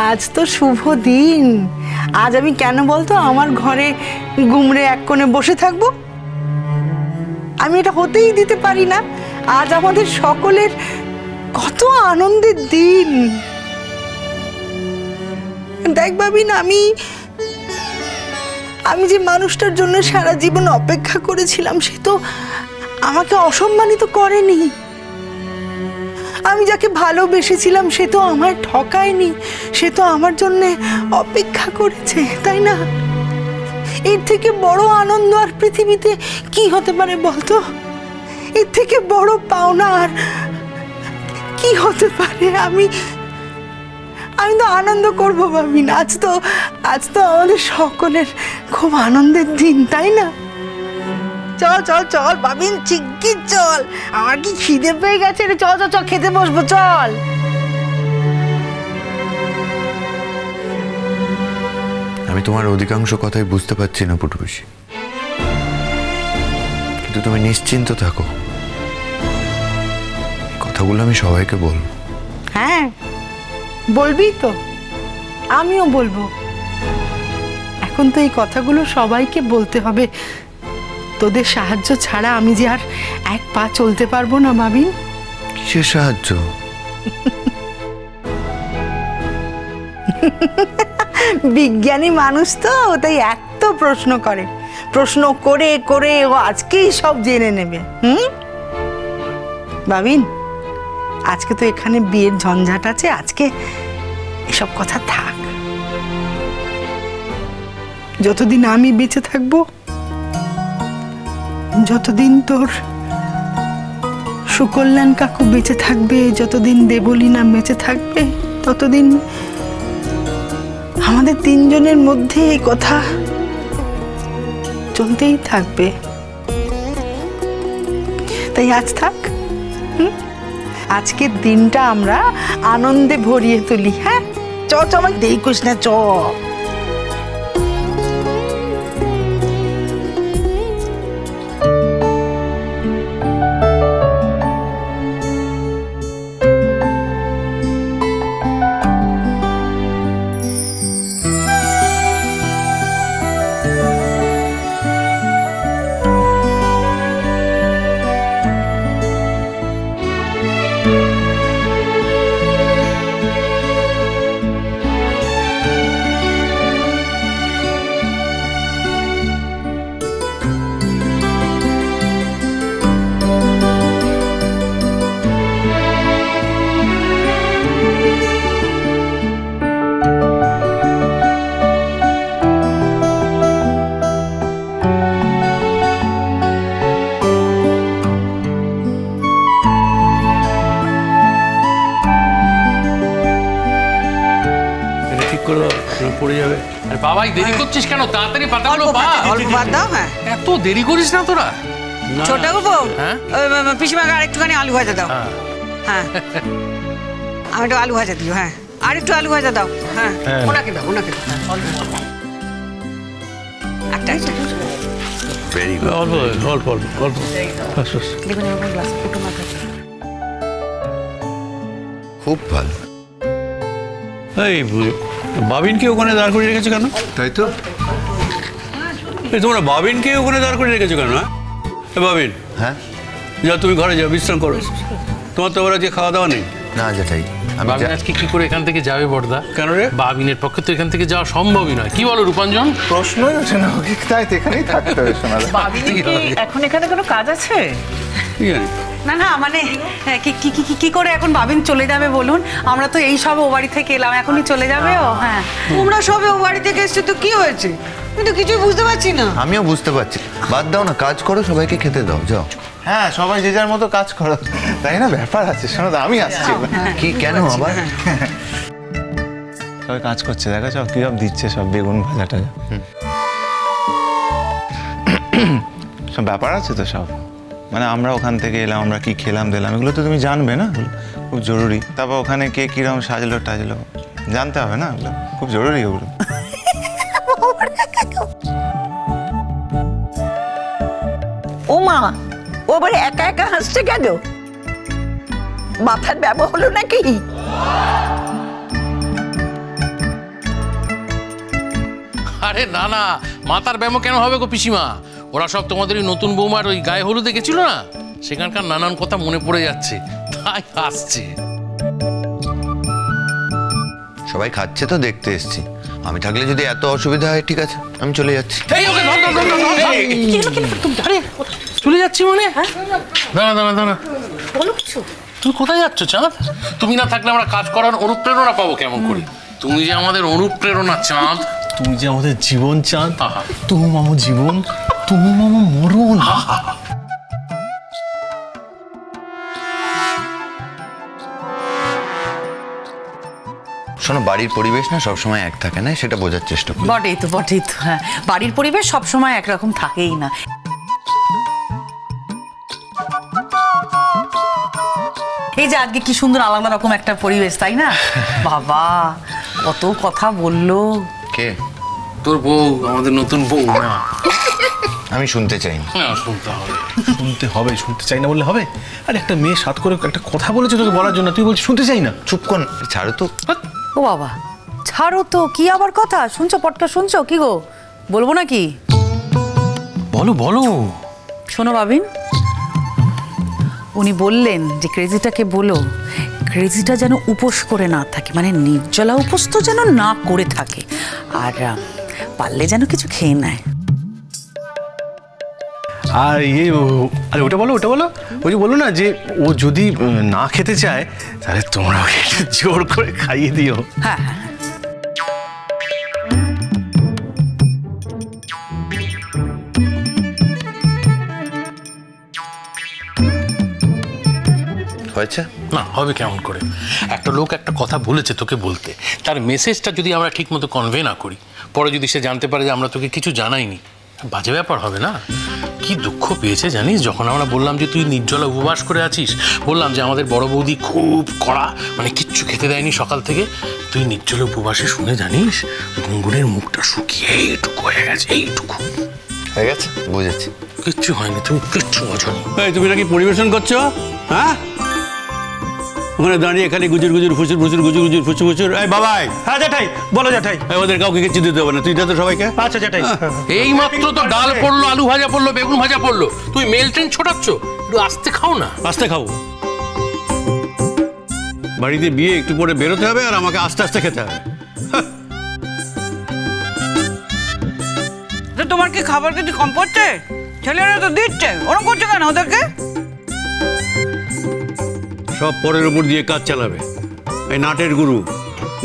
আজ তো শুভ দিন। আজ আমি কেন বলতো আমার ঘরে গুমড়ে এক কোণে বসে থাকবো? আমি এটা হতেই দিতে পারি না। আজ আমাদের সকলের কত আনন্দের দিন। দেখ বাবিন, আমি যে মানুষটার জন্য সারা জীবন অপেক্ষা করেছিলাম সে তো আমাকে অসম্মানিত করেনি। আমি যাকে ভালোবেসেছিলাম সে তো আমায় ঠকায়নি, সে তো আমার জন্য অপেক্ষা করেছে, তাই না? এর থেকে বড় আনন্দ আর পৃথিবীতে কি হতে পারে বলতো? এর থেকে বড় পাওনা আর কি হতে পারে? আমি তো আনন্দ করবো ভাবিন। আজ তো আমাদের সকলের খুব আনন্দের দিন, তাই না? চল চল চল ভাবিন, শিগগির চল। আমার কি খিদে পেয়ে গেছে রে। চল চল চল, খেতে বসবো, চল। আমি তোমার অধিকাংশ কথাই বুঝতে পারছি না পুটুপিসি, কিন্তু তুমি নিশ্চিন্ত থাকো, কথাগুলো আমি সবাইকে বলবো। হ্যাঁ বলবি তো, আমিও বলবো। এখন তো এই কথাগুলো সবাইকে বলতে হবে। তোদের সাহায্য ছাড়া আমি যে আর এক পা চলতে পারবো না ভাবিন। কিসের সাহায্য? বিজ্ঞানী মানুষ তো, তাই এত প্রশ্ন করে। প্রশ্ন করে করে ও আজকেই সব জেনে নেবে। ভাবিন, আজকে তো এখানে বিয়ের ঝঞ্ঝাট আছে, আজকে এসব কথা থাক। যতদিন আমি বেঁচে থাকবো, যতদিন তোর সুকল্যাণ কাকু বেঁচে থাকবে, যতদিন দেবলীনা বেঁচে থাকবে, ততদিন আমাদের তিনজনের মধ্যে এই কথা চলতেই থাকবে। তাই আজ থাক। আজকের দিনটা আমরা আনন্দে ভরিয়ে তুলি। হ্যাঁ চ চ, আমাকে দেরি করিস না, চ। পড়ে যাবে। আরে বাবাই দেরি করছিস কেন? তাড়াতাড়ি পাতাগুলো পা। অল্প বাদ দাও। হ্যাঁ এত দেরি করিস না তোরা। ছোট বউ, পিসিমাকে আরেকটুখানি আলু ভাজা দাও। হ্যাঁ আমি একটু আলু ভাজা দিও। হ্যাঁ আর একটু আলু ভাজা দাও। হ্যাঁ ওনাকে দাও, ওনাকে দাও। একটা ভেরি গুড। অল্প অল্প অল্প অল্প। খুব ভালো। এই বাবিনকে ওখানে দাঁড় করিয়ে রেখেছো কেন? তাই তো, এই তোমরা বাবিনকে ওখানে দাঁড় করিয়ে রেখেছো কেন? বাবিন, হ্যাঁ যা তুমি ঘরে যাও, বিশ্রাম করো। তোমার তো ওরা যে খাওয়া দাওয়া নেই। না যেটাই বাবিন আজকে কি করে এখান থেকে যাবে বড়দা? কেন রে? বাবিনের পক্ষে তো এখান থেকে যাওয়া সম্ভবই নয়। কি বলো রূপাঞ্জন? প্রশ্নই ওঠে না, তাই তো এখানেই থাকতে হবে। শোনা এখন এখানে কোনো কাজ আছে? কি জানি না না, মানে কি করে এখন বাবিন চলে যাবে বলুন? আমরা তো এই সব ও বাড়ি থেকে এলাম, এখনই চলে যাবে ও? হ্যাঁ তোমরা সবে ও বাড়ি থেকে এসছো তো কি হয়েছে? আমি তো কিছুই বুঝতে পারছি না। আমিও বুঝতে পারছি। বাদ দাও না, কাজ করো, সবাইকে খেতে দাও, যাও। হ্যাঁ সবাই যে যার মতো কাজ করো, তাই না? ব্যাপার আছে। শোনো আমি আসছি। কি কেন আবার? সবাই কাজ করছে, দেখো সব কি সব দিচ্ছে, সব বেগুন ভাজাটা। সব ব্যাপার আছে তো সব। মানে আমরা ওখান থেকে এলাম, আমরা কি খেলাম দিলাম এগুলো তো তুমি জানবে না, খুব জরুরি। তারপর ওখানে কে কিরকম সাজলো টাজলো জানতে হবে না, ওগুলো খুব জরুরি। ওগুলো ও মা, ও আবার একা একা হাসছে কেন? মাথার ব্যবহার হলো নাকি? আরে না না, মাথার ব্যায়াম কেন হবে গো পিসিমা? ওরা সব তোমাদের ওই নতুন বৌমার ওই গায়ে হলুদে গেছিল না, সেখানকার নানান কথা মনে পড়ে যাচ্ছে, তাই আসছে। সবাই খাচ্ছে তো দেখতে এসছি। আমি থাকলে যদি এত অসুবিধা হয়, ঠিক আছে আমি চলে যাচ্ছি। এই ওকে ধর ধর ধর ধর। আরে চলে যাচ্ছি মানে? দাঁড়া দাঁড়া দাঁড়া, বলো কিছু। তুমি কোথায় যাচ্ছ চাঁদ? তুমি না থাকলে আমরা কাজ করার অনুপ্রেরণা পাবো কেমন করে? তুমি যে আমাদের অনুপ্রেরণা চাঁদ, তুমি যে আমাদের জীবন চাঁদ, আহা। তুমি মামা জীবন, তুমি মামা মরণ। শোনো, বাড়ির পরিবেশ না সবসময় এক থাকে না, সেটা বোঝার চেষ্টা করি। বটেই তো বটেই তো, হ্যাঁ, বাড়ির পরিবেশ সবসময় একরকম থাকেই না। এই যে আজকে কি সুন্দর আলাদা রকম একটা পরিবেশ, তাই না? বাবা কত কথা বললো। কে? তোর বউ, আমাদের নতুন বউ না? আমি শুনতে চাই না। শুনতে হবে। শুনতে হবে, শুনতে চাই না বললে হবে? আরে একটা মেয়ে সাত করে একটা কথা বলেছে তোকে বলার জন্য, তুই বলছিস শুনতে চাই না? চুপ কর, ছাড়ো তো। ও বাবা, ছাড়ো তো, কি আবার কথা শুনছো? পটকা শুনছো কি গো? বলবো নাকি? বলো বলো। শোনো বাবিন, উনি বললেন যে ক্রেজিটাকে বলো ক্রেজিটা যেন উপোস করে না থাকে, মানে নির্জলা উপোস তো যেন না করে থাকে, আর পারলে যেন কিছু খেয়ে নেয়। আর আরে ওটা বলো, ওটা বলো। ওই যে বলো না যে ও যদি না খেতে চায়, তাহলে তোমরা ওকে একটু জোর করে খাইয়ে দিও। হ্যাঁ হ্যাঁ, হয়েছে না, হবে কেমন করে? একটা লোক একটা কথা বলেছে তোকে বলতে, তার মেসেজটা যদি আমরা ঠিক মতো কনভে না করি, পরে যদি সে জানতে পারে যে আমরা তোকে কিছু জানাইনি, বাজে ব্যাপার হবে না? কি দুঃখ পেয়েছে জানিস, যখন আমরা বললাম যে তুই নির্জলা উপবাস করে আছিস, বললাম যে আমাদের বড় বৌদি খুব কড়া, মানে কিচ্ছু খেতে দেয়নি সকাল থেকে, তুই নির্জলা উপবাসে শুনে জানিস গুনগুনের মুখটা শুকিয়ে এইটুকু হয়ে গেছে, এইটুকু হয়ে গেছে, বুঝেছি। কিচ্ছু হয়নি, তুমি কিচ্ছু বোঝো। এই তুমি নাকি পরিবেশন করছো? হ্যাঁ, ওখানে দাঁড়িয়ে খালি গুজুর গুজুর ফুচুর ফুচুর গুজুর গুজুর ফুচুর ফুচুর। এই বাবাই, হ্যাঁ জ্যাঠাই, বলো জ্যাঠাই। ওদের কাউকে কিছু দিতে হবে না, তুই দে তো সবাইকে। আচ্ছা জ্যাঠাই। এই মাত্র তো ডাল পড়লো, আলু ভাজা পড়লো, বেগুন ভাজা পড়লো, তুই মেল ট্রেন ছোটাচ্ছ, একটু আস্তে খাও না। আস্তে খাও, বাড়িতে বিয়ে একটু পরে বেরোতে হবে আর আমাকে আস্তে আস্তে খেতে হবে। তোমার কি খাবার কিছু কম পড়ছে? ছেলেরা তো দিচ্ছে, ওরকম করছে কেন ওদেরকে? সব পরের ওপর দিয়ে কাজ চালাবে, এই নাটের গুরু।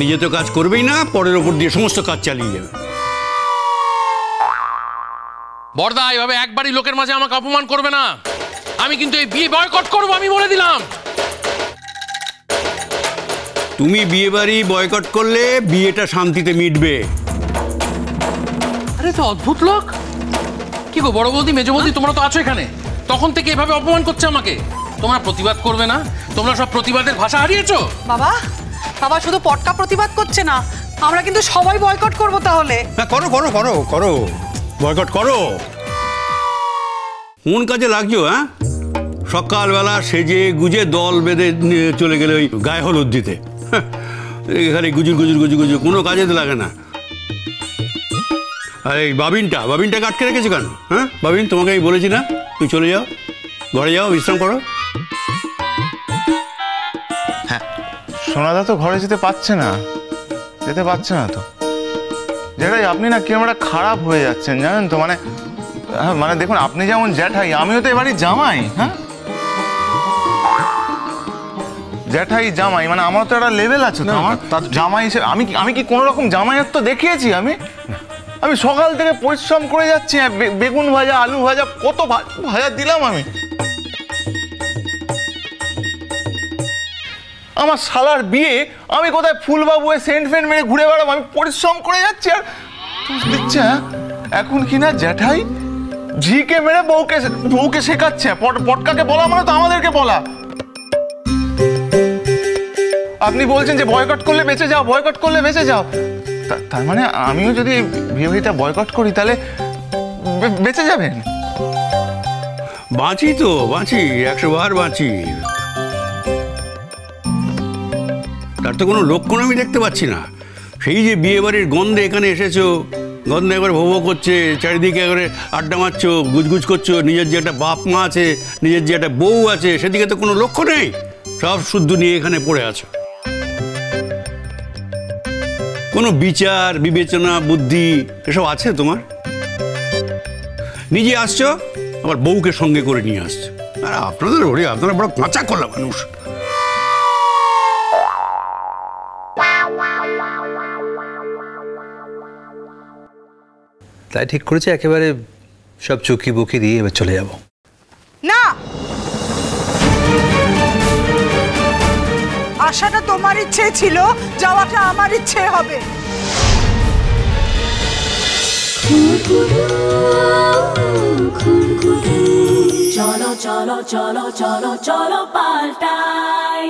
নিজে তো কাজ করবেই না, পরের ওপর দিয়ে সমস্ত কাজ চালিয়ে যাবে। বড়দা, এভাবে একবারই লোকের মাঝে আমাকে অপমান করবে না। আমি কিন্তু এই বিয়ে বয়কট করবো, আমি বলে দিলাম। তুমি বিয়ে বাড়ি বয়কট করলে বিয়েটা শান্তিতে মিটবে। আরে তো অদ্ভুত লোক। কি গো বড় বৌদি, মেজ বৌদি, তোমরা তো আছো এখানে, তখন থেকে এভাবে অপমান করছে আমাকে। তোমরা প্রতিবাদ করবে না? তোমরা সব প্রতিবাদের ভাষা হারিয়েছো। বাবা বাবা, শুধু পটকা প্রতিবাদ করছে না, আমরা কিন্তু সবাই বয়কট করব তাহলে। হ্যাঁ, করো করো করো করো, বয়কট করো। কোন কাজে লাগছো? হ্যাঁ, সকালবেলা সেজে গুজে দল বেঁধে চলে গেলে ওই গায়ে হলুদ দিতে। এখানে গুজুর গুজুর গুজুর গুজুর, কোনো কাজে তো লাগে না। আর এই বাবিনটাকে আটকে রেখেছো কেন? হ্যাঁ বাবিন, তোমাকে আমি বলেছি না তুমি চলে যাও, ঘরে যাও, বিশ্রাম করো। সোনাদা তো ঘরে যেতে পারছে না তো। জ্যাঠাই, আপনি না কিরকম একটা খারাপ হয়ে যাচ্ছেন জানেন তো, মানে হ্যাঁ, মানে দেখুন, আপনি যেমন জ্যাঠাই, আমিও তো এবারই জামাই। হ্যাঁ, জ্যাঠাই জামাই, মানে আমার তো একটা লেভেল আছে তো। আমার জামাই হিসেবে আমি কি কোনো রকম জামাইত্ব দেখিয়েছি? আমি সকাল থেকে পরিশ্রম করে যাচ্ছি, বেগুন ভাজা, আলু ভাজা, কত ভাজা দিলাম আমি। আমার শালার বিয়ে, আমি কোথায় ফুলবাবু সেন্ট ফেন্ট মেরে ঘুরে বেড়াবো? আমি পরিশ্রম করে যাচ্ছি আর দিচ্ছে। এখন কিনা জ্যাঠাই ঝিকে মেরে বউকে শেখাচ্ছে। পটকাকে বলা মানে তো আমাদেরকে বলা। আপনি বলছেন যে বয়কট করলে বেঁচে যাও, বয়কট করলে বেঁচে যাও। তার মানে আমিও যদি বিয়েটা বয়কট করি তাহলে বেঁচে যাবেন? বাঁচি তো, বাঁচি, 100 বার বাঁচি। তার তো কোনো লক্ষণ আমি দেখতে পাচ্ছি না। সেই যে বিয়ে বাড়ির গন্ধে এখানে এসেছো, গন্ধে একবারে ভো করছে, চারিদিকে একবারে আড্ডা মারছো, গুজগুজ করছো, নিজের যে একটা বাপ মা আছে, নিজের যে একটা বউ আছে, সেদিকে তো কোনো লক্ষ্য নেই, সব শুদ্ধ নিয়ে এখানে পড়ে আছো। কোনো বিচার বিবেচনা বুদ্ধি এসব আছে তোমার? নিজে আসছো, আবার বউকে সঙ্গে করে নিয়ে আসছো। আর আপনারা বড় কাঁচা কলা মানুষ। তাই ঠিক করেছে একেবারে সব চুকি বুকি দিয়ে এবার চলে যাব। না, আশাটা তোমার ইচ্ছে ছিল, যাওয়াটা আমার ইচ্ছে হবে। চলো চলো চলো চলো চলো পাল্টাই।